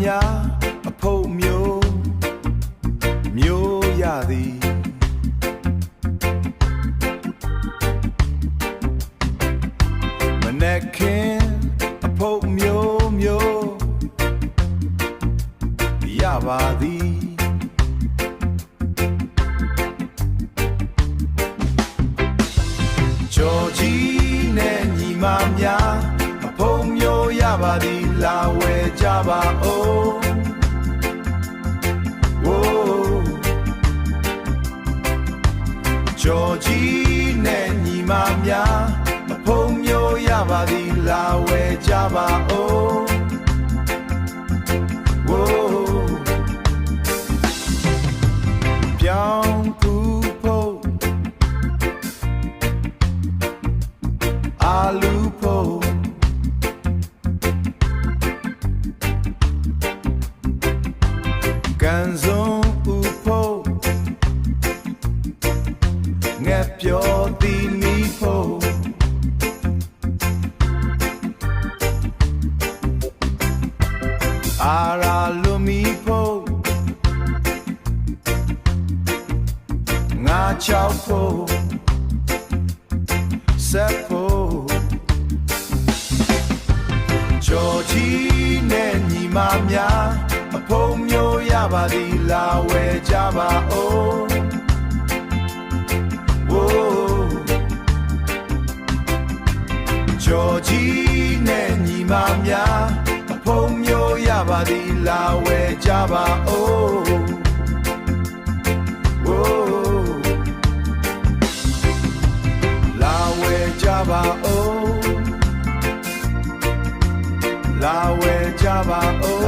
များအဖို့မျိုးရသည်မနဲ့ခင်အဖို့မျိုးရပါသည်ကြော်ကြီးနဲ့ညီမများအဖို့မျိုးရပါသည်လာဝဲကြပါဦးကြော်ကြီးနဲ့ညီမများအဖို့မျိုးရပါသည်လာဝဲကြပါဦးပြောင်းကူဖို့အာလူဖို့ကန်စုံဦးဖို့ငါပြောသည်မီဖို့အာရာလူမီဖို့ငါချောက်ဖို့ဆက်ဖို့ကြော်ကြီးနဲ့ညီမများအဖို့မျိုးရပါသည်လာဝဲကြပါဦးကြော်ကြီးနဲ့ညီမများအဖို့မျိုးရပါသည်လာဝဲကြပါဦးလာဝဲကြပါဦးလာဝဲကြပါဦး